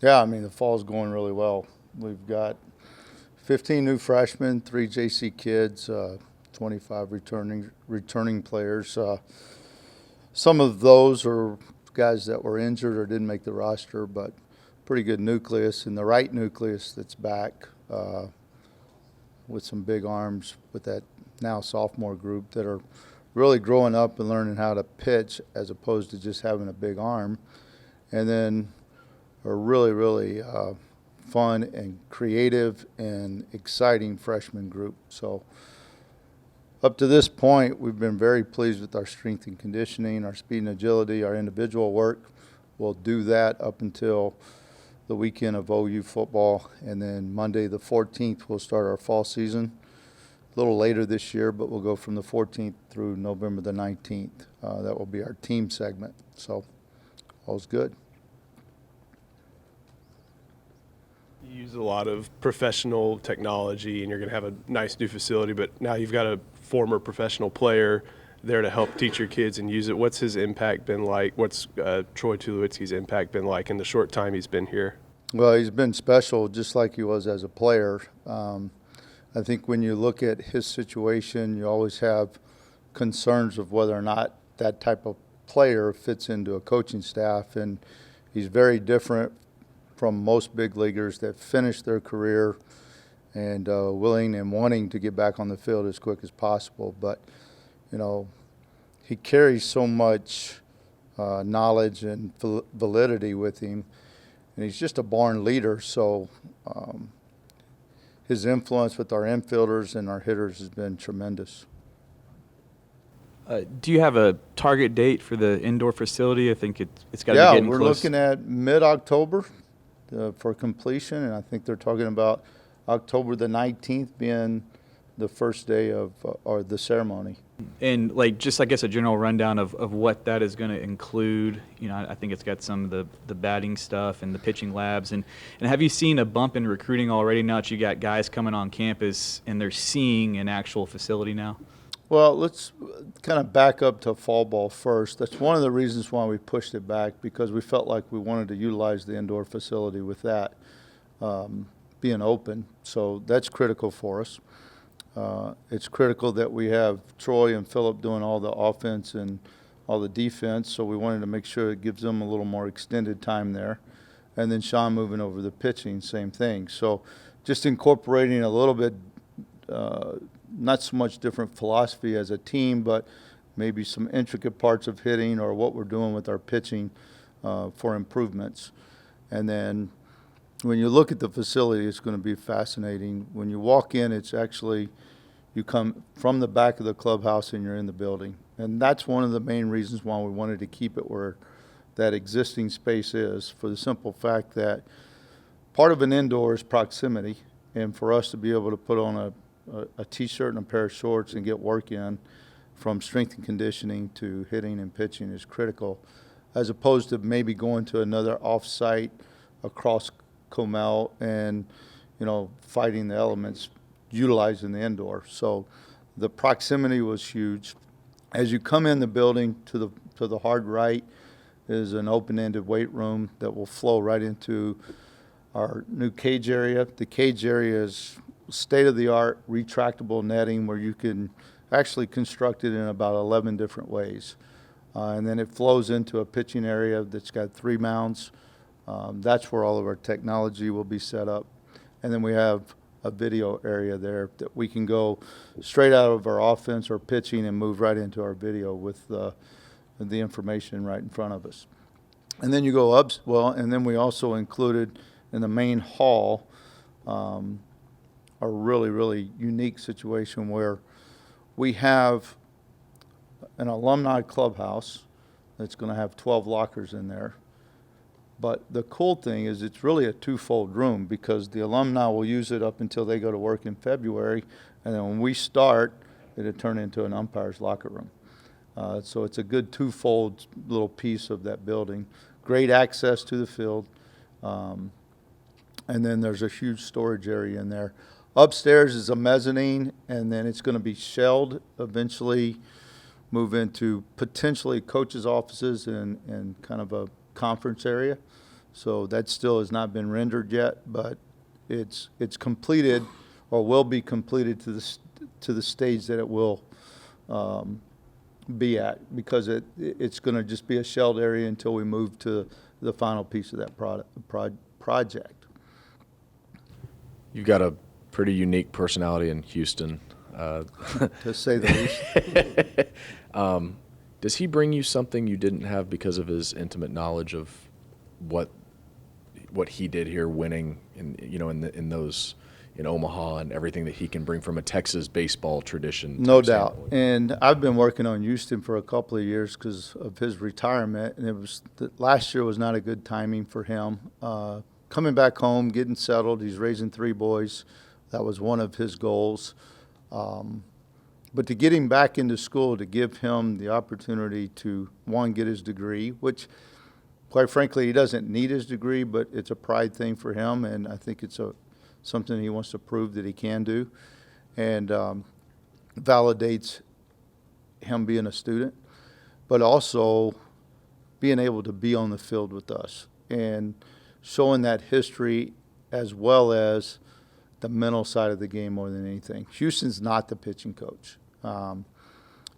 Yeah, I mean, the fall's going really well. We've got 15 new freshmen, 3 JC kids, 25 returning players. Some of those are guys that were injured or didn't make the roster, but pretty good nucleus, and the right nucleus that's back with some big arms with that now sophomore group that are really growing up and learning how to pitch as opposed to just having a big arm. And then a really fun and creative and exciting freshman group. So up to this point, we've been very pleased with our strength and conditioning, our speed and agility, our individual work. We'll do that up until the weekend of OU football, and then Monday the 14th we'll start our fall season. A little later this year, but we'll go from the 14th through November the 19th. That will be our team segment. So all's good. You use a lot of professional technology, and you're going to have a nice new facility, but now you've got a former professional player there to help teach your kids and use it. What's his impact been like? What's Troy Tulowitzki's impact been like in the short time he's been here? Well, he's been special just like he was as a player. I think when you look at his situation, you always have concerns of whether or not that type of player fits into a coaching staff, and he's very different from most big leaguers that finish their career and willing and wanting to get back on the field as quick as possible. But, you know, he carries so much knowledge and validity with him, and he's just a born leader. So his influence with our infielders and our hitters has been tremendous. Do you have a target date for the indoor facility? I think it's got to be Yeah, getting we're close. looking at mid-October for completion, and I think they're talking about October the 19th being the first day of or the ceremony. And like just I guess a general rundown of what that is going to include. You know, I think it's got some of the batting stuff and the pitching labs. And have you seen a bump in recruiting already now that you got guys coming on campus and they're seeing an actual facility now? Well, let's kind of back up to fall ball first. That's one of the reasons why we pushed it back, because we felt like we wanted to utilize the indoor facility with that being open. So that's critical for us. It's critical that we have Troy and Phillip doing all the offense and all the defense, so we wanted to make sure it gives them a little more extended time there. And then Sean moving over the pitching, same thing. So just incorporating a little bit, not so much different philosophy as a team, but maybe some intricate parts of hitting or what we're doing with our pitching for improvements. And then when you look at the facility, it's going to be fascinating. When you walk in, it's actually, you come from the back of the clubhouse and you're in the building. And that's one of the main reasons why we wanted to keep it where that existing space is, for the simple fact that part of an indoor is proximity. And for us to be able to put on a T-shirt and a pair of shorts and get work in from strength and conditioning to hitting and pitching is critical, as opposed to maybe going to another off-site across Comel and, you know, fighting the elements, utilizing the indoor. So the proximity was huge. As you come in the building, to the hard right is an open-ended weight room that will flow right into our new cage area. The cage area is state-of-the-art retractable netting where you can actually construct it in about 11 different ways. And then it flows into a pitching area that's got 3 mounds. That's where all of our technology will be set up. And then we have a video area there that we can go straight out of our offense or pitching and move right into our video with the information right in front of us. And then you go up, and then we also included in the main hall a really unique situation where we have an alumni clubhouse that's going to have 12 lockers in there. But the cool thing is it's really a twofold room, because the alumni will use it up until they go to work in February, and then when we start, it'll turn into an umpire's locker room. So it's a good twofold little piece of that building. Great access to the field. And then there's a huge storage area in there. Upstairs is a mezzanine, and then it's going to be shelled, eventually move into potentially coaches' offices and kind of a conference area. So that still has not been rendered yet, but it's completed or will be completed to the stage that it will be at, because it's going to just be a shelled area until we move to the final piece of that project. You've got a pretty unique personality in Houston. To say the least. Does he bring you something you didn't have because of his intimate knowledge of what he did here, winning in Omaha, and everything that he can bring from a Texas baseball tradition? No doubt. standpoint? And I've been working on Houston for a couple of years because of his retirement, and last year was not a good timing for him. Coming back home, getting settled, he's raising 3 boys. That was one of his goals. But to get him back into school, to give him the opportunity to, one, get his degree, which, quite frankly, he doesn't need his degree, but it's a pride thing for him, and I think it's something he wants to prove that he can do, and validates him being a student, but also being able to be on the field with us and showing that history as well as the mental side of the game more than anything. Houston's not the pitching coach.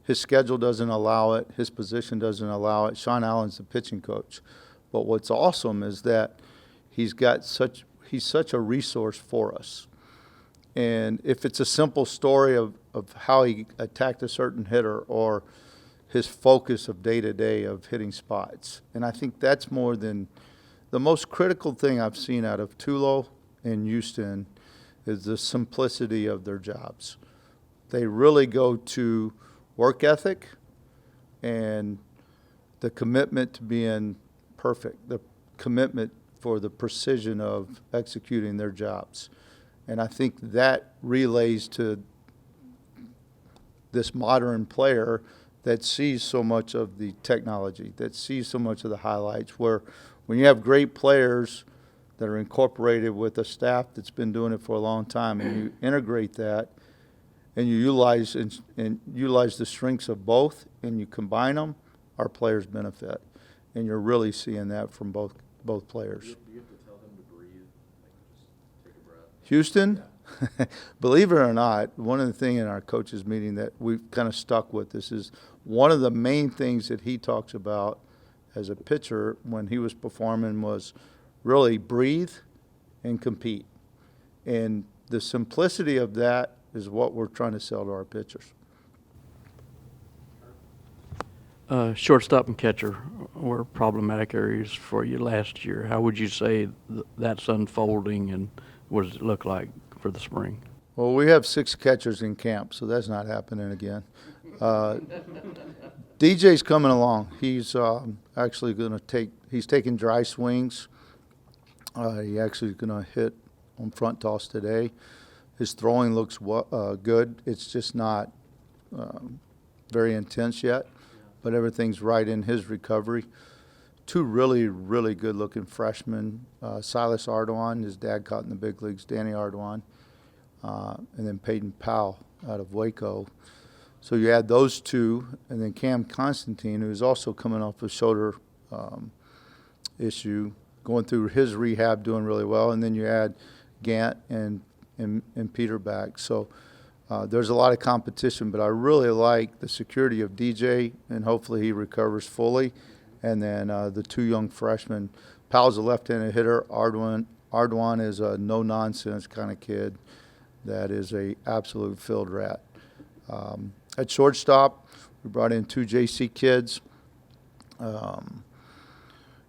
His schedule doesn't allow it. His position doesn't allow it. Sean Allen's the pitching coach. But what's awesome is that he's such a resource for us. And if it's a simple story of how he attacked a certain hitter or his focus of day-to-day of hitting spots, and I think that's more than the most critical thing I've seen out of Tulo and Houston is the simplicity of their jobs. They really go to work ethic and the commitment to being perfect, the commitment for the precision of executing their jobs. And I think that relays to this modern player that sees so much of the technology, that sees so much of the highlights, where when you have great players that are incorporated with a staff that's been doing it for a long time, and you integrate that, and you utilize the strengths of both, and you combine them, our players benefit. And you're really seeing that from both players. Do you have to tell him to breathe? Like, just take a breath? Houston, believe it or not, one of the things in our coaches meeting that we've kind of stuck with this is one of the main things that he talks about as a pitcher when he was performing was really breathe and compete. And the simplicity of that is what we're trying to sell to our pitchers. Shortstop and catcher were problematic areas for you last year. How would you say that's unfolding, and what does it look like for the spring? Well, we have 6 catchers in camp, so that's not happening again. DJ's coming along. He's actually going to he's taking dry swings. He actually is going to hit on front toss today. His throwing looks good. It's just not very intense yet, but everything's right in his recovery. 2 really, really good-looking freshmen, Silas Ardoin, his dad caught in the big leagues, Danny Ardoin, and then Peyton Powell out of Waco. So you add those 2, and then Cam Constantine, who is also coming off a shoulder issue, going through his rehab, doing really well, and then you add Gant and Peter back. So there's a lot of competition, but I really like the security of DJ, and hopefully he recovers fully. And then the 2 young freshmen. Powell's a left-handed hitter. Ardoin is a no-nonsense kind of kid that is a absolute field rat. At shortstop, we brought in 2 JC kids.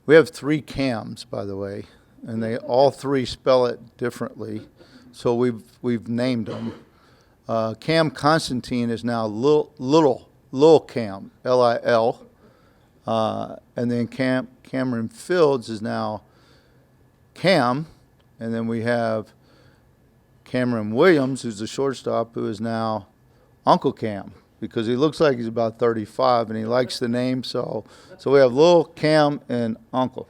We have 3 Cams, by the way, and they all 3 spell it differently. So we've named them. Cam Constantine is now Lil Cam, Lil. And then Cameron Fields is now Cam. And then we have Cameron Williams, who's the shortstop, who is now Uncle Cam, because he looks like he's about 35 and he likes the name. So we have Lil, Cam, and Uncle.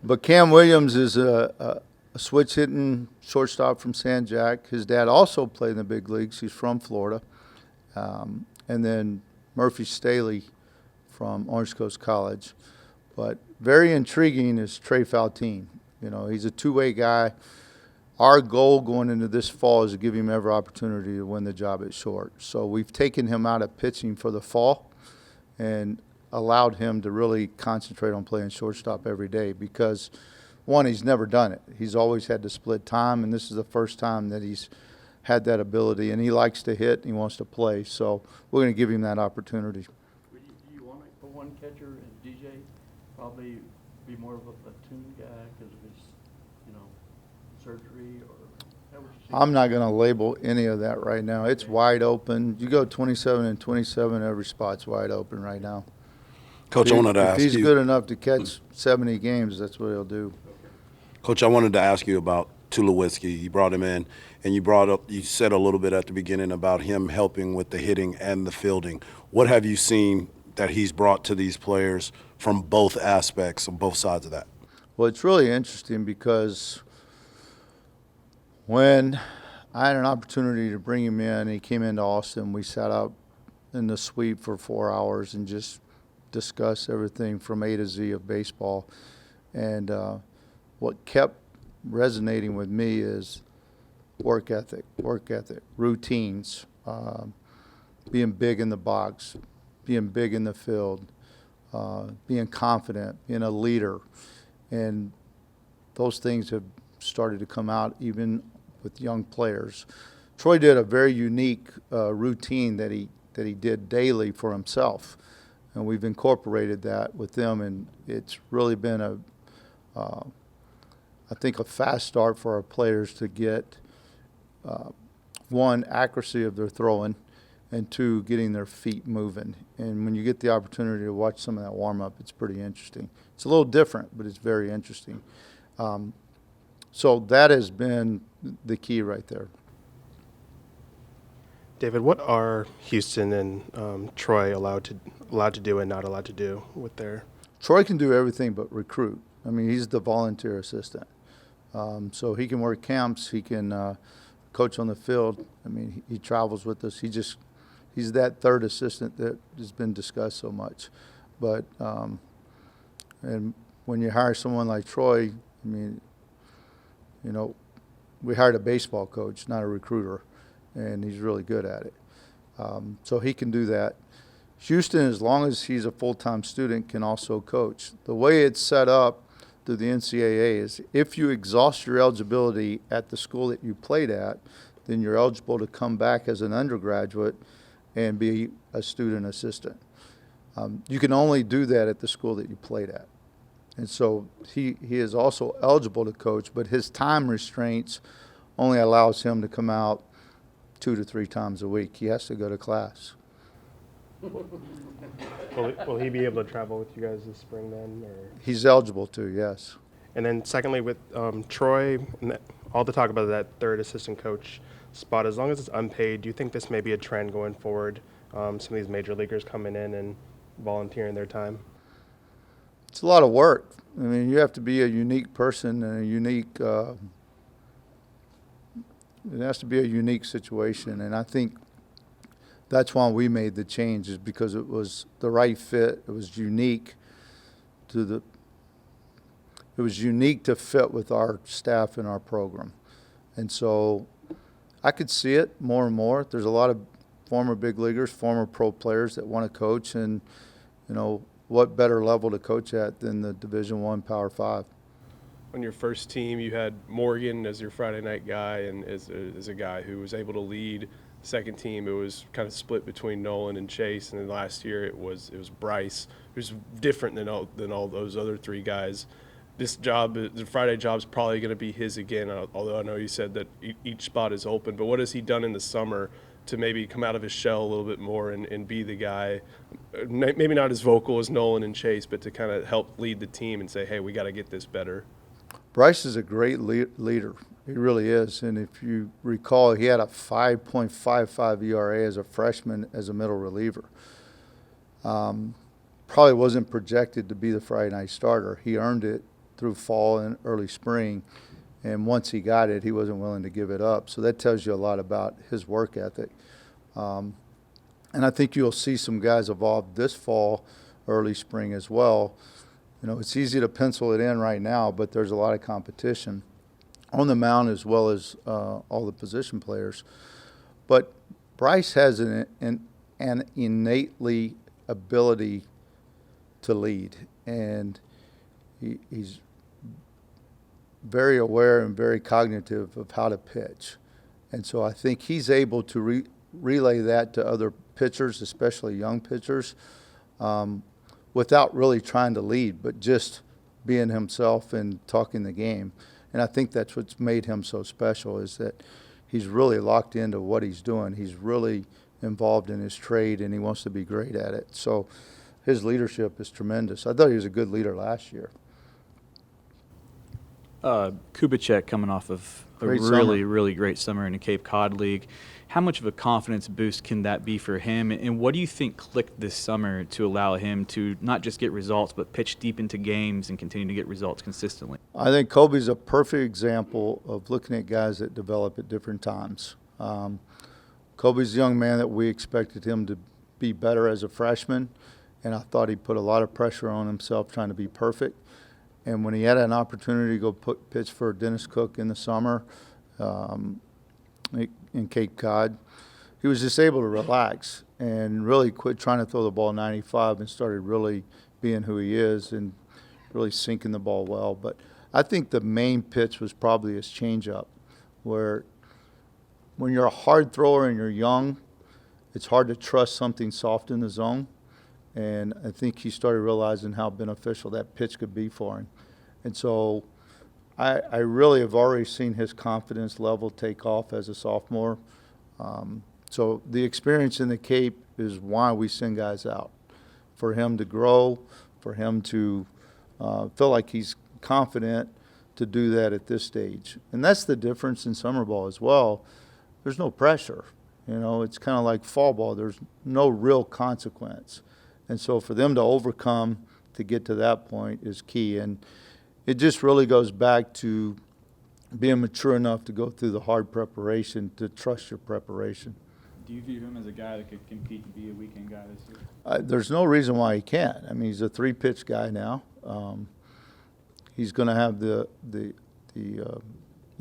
But Cam Williams is a switch-hitting shortstop from San Jac. His dad also played in the big leagues. He's from Florida. And then Murphy Staley from Orange Coast College. But very intriguing is Trey Faltine. You know, he's a two-way guy. Our goal going into this fall is to give him every opportunity to win the job at short. So we've taken him out of pitching for the fall and allowed him to really concentrate on playing shortstop every day because, one, he's never done it. He's always had to split time, and this is the first time that he's had that ability. And he likes to hit, and he wants to play. So we're going to give him that opportunity. Do you want to, for one catcher, and DJ probably be more of a platoon guy because of his, surgery, or how would you see I'm not going to label any of that right now. It's wide open. You go 27 and 27, every spot's wide open right now. Coach, I wanted to If ask he's you. good enough to catch 70 games, that's what he'll do. Coach, I wanted to ask you about Tulowitzki. You brought him in, and you said a little bit at the beginning about him helping with the hitting and the fielding. What have you seen that he's brought to these players from both aspects, on both sides of that? Well, it's really interesting because when I had an opportunity to bring him in, he came into Austin, we sat up in the suite for 4 hours and just discussed everything from A to Z of baseball. And what kept resonating with me is work ethic, routines, being big in the box, being big in the field, being confident, being a leader. And those things have started to come out even with young players. Troy did a very unique routine that he did daily for himself, and we've incorporated that with them, and it's really been I think a fast start for our players to get one, accuracy of their throwing, and two, getting their feet moving. And when you get the opportunity to watch some of that warm-up, it's pretty interesting. It's a little different, but it's very interesting. So that has been the key right there. David, what are Houston and Troy allowed to do and not allowed to do with their? Troy can do everything but recruit. I mean, he's the volunteer assistant. So he can work camps. He can coach on the field. I mean, he travels with us. He's that third assistant that has been discussed so much. But and when you hire someone like Troy, I mean, we hired a baseball coach, not a recruiter, and he's really good at it. So he can do that. Houston, as long as he's a full-time student, can also coach. The way it's set up through the NCAA is if you exhaust your eligibility at the school that you played at, then you're eligible to come back as an undergraduate and be a student assistant. You can only do that at the school that you played at. And so he is also eligible to coach, but his time restraints only allows him to come out 2 to 3 times a week. He has to go to class. Will he be able to travel with you guys this spring then? Or? He's eligible to, yes. And then secondly, with Troy, all the talk about that third assistant coach spot, as long as it's unpaid, do you think this may be a trend going forward? Some of these major leaguers coming in and volunteering their time? It's a lot of work. I mean, you have to be a unique person and a unique, it has to be a unique situation. And I think that's why we made the change, is because it was the right fit. It was unique to fit with our staff and our program. And so I could see it more and more. There's a lot of former big leaguers, former pro players that want to coach, and what better level to coach at than the Division I Power 5. On your first team, you had Morgan as your Friday night guy and as a guy who was able to lead. Second team, it was kind of split between Nolan and Chase, and then last year it was Bryce, who's different than all those other 3 guys. This job, the Friday job, is probably going to be his again, although I know you said that each spot is open. But what has he done in the summer to maybe come out of his shell a little bit more and be the guy, maybe not as vocal as Nolan and Chase, but to kind of help lead the team and say, hey, we got to get this better? Bryce is a great leader. He really is. And if you recall, he had a 5.55 ERA as a freshman as a middle reliever. Probably wasn't projected to be the Friday night starter. He earned it through fall and early spring. And once he got it, he wasn't willing to give it up. So that tells you a lot about his work ethic. And I think you'll see some guys evolve this fall, early spring as well. It's easy to pencil it in right now, but there's a lot of competition on the mound as well as all the position players. But Bryce has an innately ability to lead, and he's very aware and very cognitive of how to pitch. And so I think he's able to relay that to other pitchers, especially young pitchers, without really trying to lead, but just being himself and talking the game. And I think that's what's made him so special, is that he's really locked into what he's doing. He's really involved in his trade, and he wants to be great at it. So his leadership is tremendous. I thought he was a good leader last year. Kubicek coming off of a Great really, summer. really great summer in the Cape Cod League. How much of a confidence boost can that be for him? And what do you think clicked this summer to allow him to not just get results, but pitch deep into games and continue to get results consistently? I think Kobe's a perfect example of looking at guys that develop at different times. Kobe's a young man that we expected him to be better as a freshman, and I thought he put a lot of pressure on himself trying to be perfect. And when he had an opportunity to go pitch for Dennis Cook in the summer in Cape Cod, he was just able to relax and really quit trying to throw the ball 95 and started really being who he is and really sinking the ball well. But I think the main pitch was probably his changeup, where when you're a hard thrower and you're young, it's hard to trust something soft in the zone. And I think he started realizing how beneficial that pitch could be for him. And so I really have already seen his confidence level take off as a sophomore. So the experience in the Cape is why we send guys out, for him to grow, for him to feel like he's confident to do that at this stage. And that's the difference in summer ball as well. There's no pressure. It's kind of like fall ball. There's no real consequence. And so for them to overcome to get to that point is key. And it just really goes back to being mature enough to go through the hard preparation, to trust your preparation. Do you view him as a guy that could compete to be a weekend guy this year? There's no reason why he can't. I mean, he's a three-pitch guy now. He's going to have the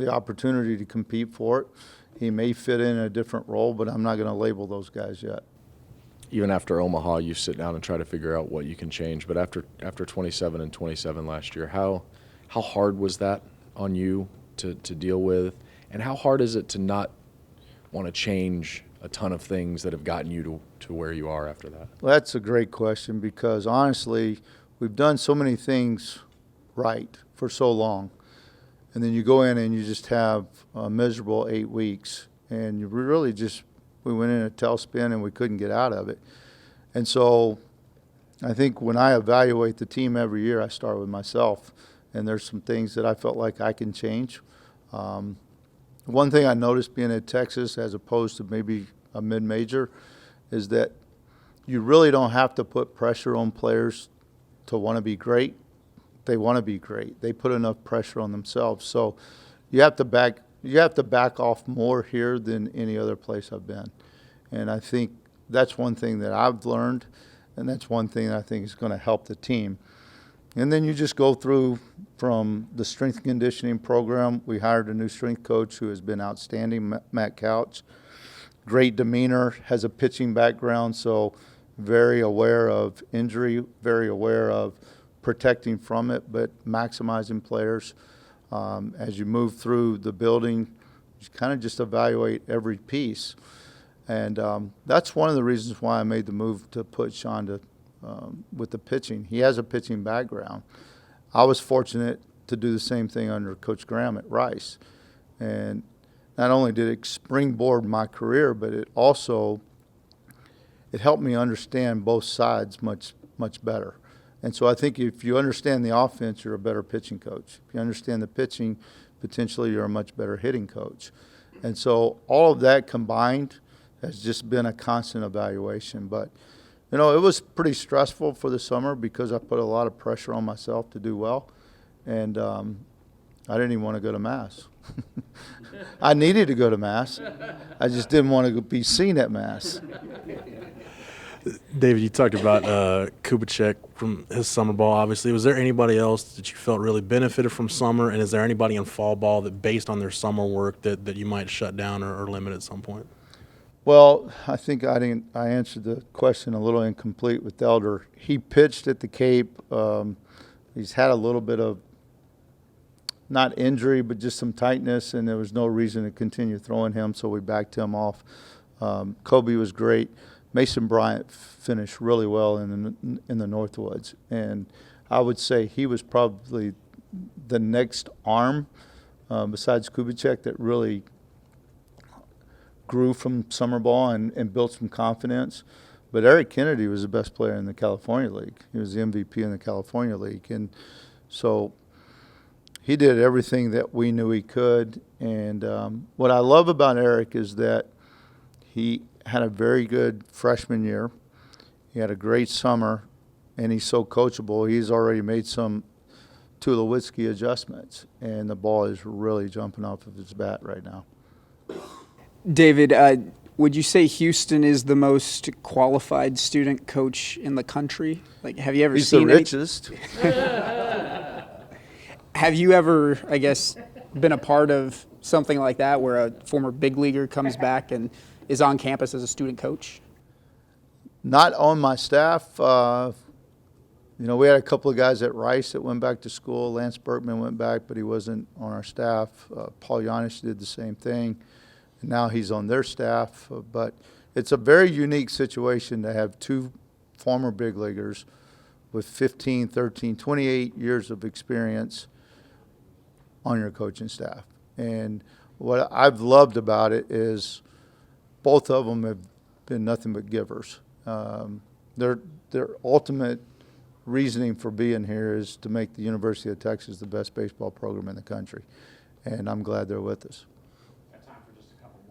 opportunity to compete for it. He may fit in a different role, but I'm not going to label those guys yet. Even after Omaha, you sit down and try to figure out what you can change. But after 27 and 27 last year, how hard was that on you to deal with? And how hard is it to not want to change a ton of things that have gotten you to where you are after that? Well, that's a great question, because honestly, we've done so many things right for so long. And then you go in and you just have a miserable 8 weeks, and you really we went in a tailspin and we couldn't get out of it. And so I think when I evaluate the team every year, I start with myself, and there's some things that I felt like I can change. One thing I noticed being at Texas as opposed to maybe a mid-major is that you really don't have to put pressure on players to want to be great. They want to be great. They put enough pressure on themselves. So you have to back off more here than any other place I've been. And I think that's one thing that I've learned, and that's one thing that I think is going to help the team. And then you just go through from the strength and conditioning program. We hired a new strength coach who has been outstanding, Matt Couch. Great demeanor, has a pitching background, so very aware of injury, very aware of protecting from it, but maximizing players. As you move through the building, you kind of just evaluate every piece. And that's one of the reasons why I made the move to put Sean with the pitching. He has a pitching background. I was fortunate to do the same thing under Coach Graham at Rice. And not only did it springboard my career, but it helped me understand both sides much, much better. And so I think if you understand the offense, you're a better pitching coach. If you understand the pitching, potentially you're a much better hitting coach. And so all of that combined has just been a constant evaluation. But, it was pretty stressful for the summer because I put a lot of pressure on myself to do well. And I didn't even want to go to Mass. I needed to go to Mass. I just didn't want to be seen at Mass. David, you talked about Kubicek from his summer ball, obviously. Was there anybody else that you felt really benefited from summer, and is there anybody in fall ball that, based on their summer work, that you might shut down or limit at some point? Well, I think I answered the question a little incomplete with Elder. He pitched at the Cape. He's had a little bit of, not injury, but just some tightness, and there was no reason to continue throwing him, so we backed him off. Kobe was great. Mason Bryant finished really well in the Northwoods, and I would say he was probably the next arm besides Kubicek that really grew from summer ball and built some confidence. But Eric Kennedy was the best player in the California League. He was the MVP in the California League, and so he did everything that we knew he could. And what I love about Eric is that he had a very good freshman year. He had a great summer, and he's so coachable. He's already made some Tulowitzki adjustments, and the ball is really jumping off of his bat right now. David, would you say Houston is the most qualified student coach in the country? Like, have you ever He's seen the richest. Have you ever, I guess, been a part of something like that where a former big leaguer comes back and is on campus as a student coach? Not on my staff. We had a couple of guys at Rice that went back to school. Lance Berkman went back, but he wasn't on our staff. Paul Yanish did the same thing, and now he's on their staff. But it's a very unique situation to have two former big leaguers with 15, 13, 28 years of experience on your coaching staff. And what I've loved about it is both of them have been nothing but givers. Their ultimate reasoning for being here is to make the University of Texas the best baseball program in the country, and I'm glad they're with us. Got time for just a couple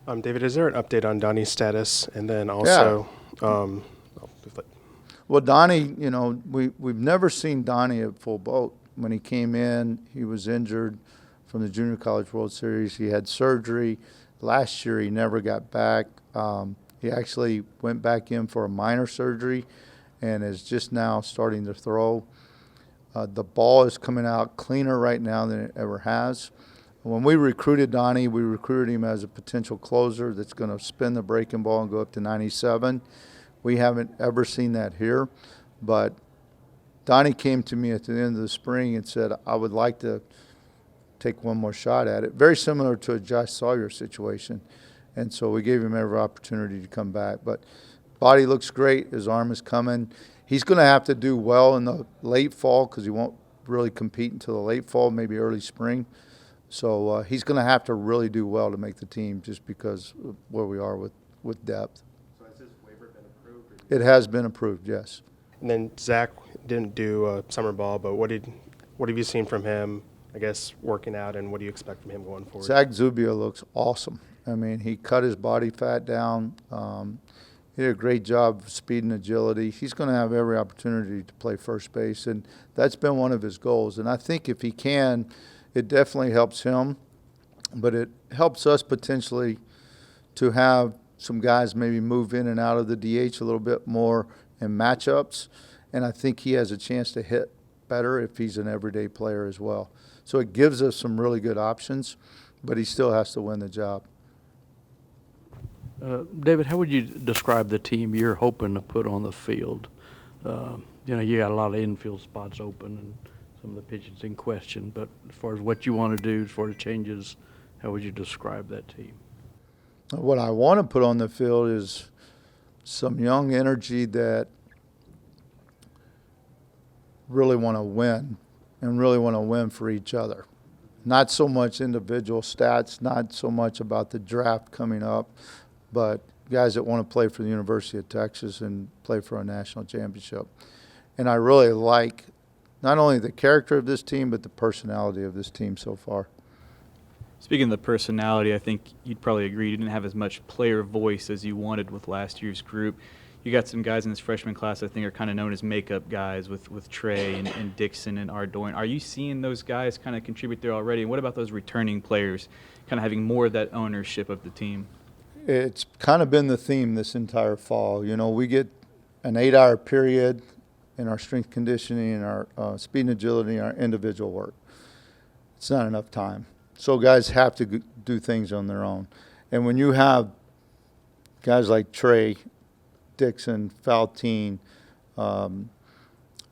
more. David, is there an update on Donnie's status? And then also, Well, Donnie, we've never seen Donnie at full boat. When he came in, he was injured from the Junior College World Series. He had surgery. Last year, he never got back. He actually went back in for a minor surgery and is just now starting to throw. The ball is coming out cleaner right now than it ever has. When we recruited Donnie, we recruited him as a potential closer that's going to spin the breaking ball and go up to 97. We haven't ever seen that here, but Donnie came to me at the end of the spring and said, I would like to take one more shot at it. Very similar to a Josh Sawyer situation. And so we gave him every opportunity to come back. But body looks great. His arm is coming. He's going to have to do well in the late fall because he won't really compete until the late fall, maybe early spring. So he's going to have to really do well to make the team just because of where we are with depth. So has his waiver been approved? It has been approved, yes. and then Zach didn't do summer ball, but what have you seen from him, I guess, working out, and what do you expect from him going forward? Zach Zubia looks awesome. I mean, he cut his body fat down. He did a great job of speed and agility. He's going to have every opportunity to play first base, and that's been one of his goals. And I think if he can, it definitely helps him, but it helps us potentially to have some guys maybe move in and out of the DH a little bit more in matchups, and I think he has a chance to hit better if he's an everyday player as well. So it gives us some really good options, but he still has to win the job. David, how would you describe the team you're hoping to put on the field? You got a lot of infield spots open and some of the pitches in question, but as far as what you want to do, as far as changes, how would you describe that team? What I want to put on the field is some young energy that really want to win and really want to win for each other. Not so much individual stats, not so much about the draft coming up, but guys that want to play for the University of Texas and play for a national championship. And I really like not only the character of this team, but the personality of this team so far. Speaking of the personality, I think you'd probably agree you didn't have as much player voice as you wanted with last year's group. You got some guys in this freshman class I think are kind of known as makeup guys with Trey and Dixon and Ardoin. Are you seeing those guys kind of contribute there already? And what about those returning players kind of having more of that ownership of the team? It's kind of been the theme this entire fall. You know, we get an 8-hour period in our strength conditioning and our speed and agility and our individual work. It's not enough time. So guys have to do things on their own. And when you have guys like Trey, Dixon, Faltine,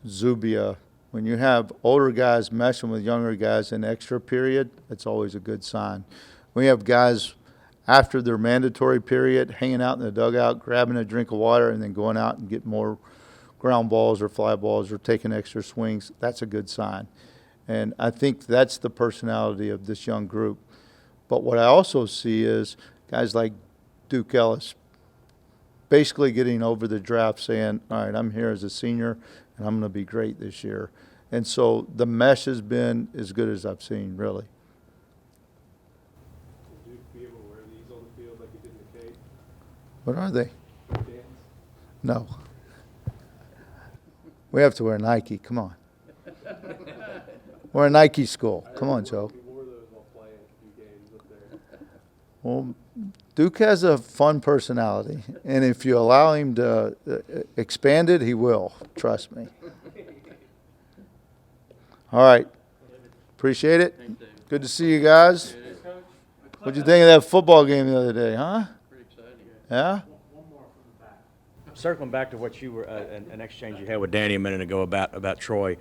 Zubia, when you have older guys meshing with younger guys in extra period, it's always a good sign. We have guys after their mandatory period hanging out in the dugout, grabbing a drink of water, and then going out and getting more ground balls or fly balls or taking extra swings. That's a good sign. And I think that's the personality of this young group. But what I also see is guys like Duke Ellis basically getting over the draft saying, all right, I'm here as a senior, and I'm going to be great this year. And so the mesh has been as good as I've seen, really. Would you be able to wear these on the field like you did in the Cape? What are they? Dance? No. We have to wear Nike. Come on. We're a Nike school. Come on, Joe. We wore those while playing a few games up there. Well, Duke has a fun personality, and if you allow him to expand it, he will. Trust me. All right. Appreciate it. Good to see you guys. What'd you think of that football game the other day, huh? Pretty exciting. Yeah? Circling back to what you were an exchange you had with Danny a minute ago about Troy,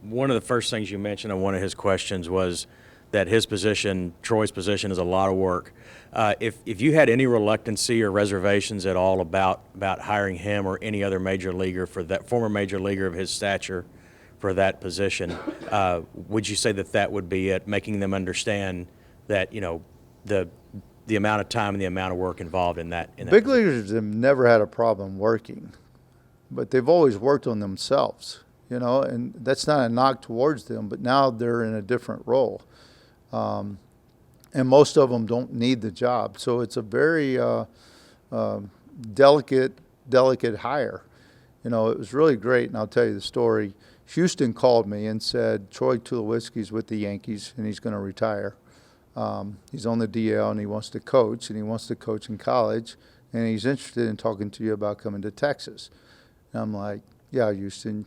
one of the first things you mentioned on one of his questions was that his position, Troy's position, is a lot of work. If you had any reluctancy or reservations at all about hiring him or any other major leaguer for that former major leaguer of his stature for that position, would you say that would be it, making them understand that the amount of time and the amount of work involved in that? Big leaguers have never had a problem working, but they've always worked on themselves, and that's not a knock towards them, but now they're in a different role. And most of them don't need the job. So it's a very delicate hire. It was really great, and I'll tell you the story. Houston called me and said, Troy Tulowitzki's with the Yankees, and he's going to retire. He's on the DL, and he wants to coach in college, and he's interested in talking to you about coming to Texas. And I'm like, yeah, Houston,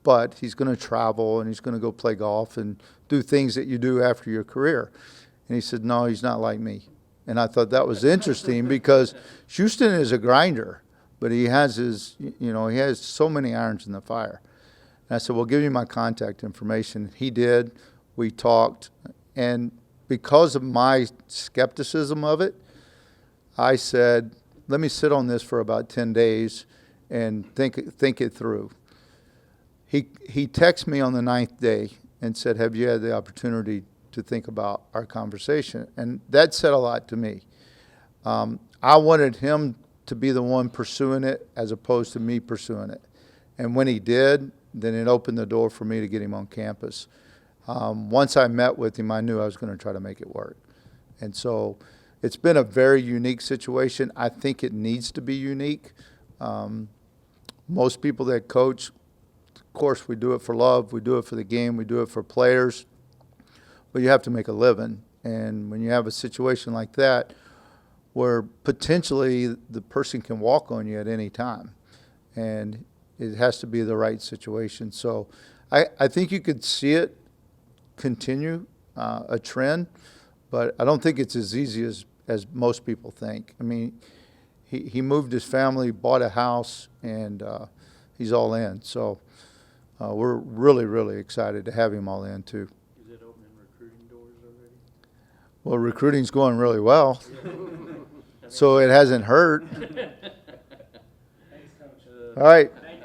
but he's going to travel, and he's going to go play golf and do things that you do after your career. And he said, no, he's not like me. And I thought that was interesting because Houston is a grinder, but he has he has so many irons in the fire. And I said, well, give you my contact information. He did. We talked. And because of my skepticism of it, I said, let me sit on this for about 10 days and think it through. He texted me on the 9th day and said, have you had the opportunity to think about our conversation? And that said a lot to me. I wanted him to be the one pursuing it as opposed to me pursuing it. And when he did, then it opened the door for me to get him on campus. Once I met with him, I knew I was going to try to make it work. And so it's been a very unique situation. I think it needs to be unique. Most people that coach, of course, we do it for love, we do it for the game, we do it for players, but you have to make a living. And when you have a situation like that where potentially the person can walk on you at any time, and it has to be the right situation. So I think you could see it continue, a trend, but I don't think it's as easy as most people think. I mean, he moved his family, bought a house, and he's all in. So we're really, really excited to have him all in, too. Is it opening recruiting doors already? Well, recruiting's going really well, so it hasn't hurt. Thanks, Coach. All right.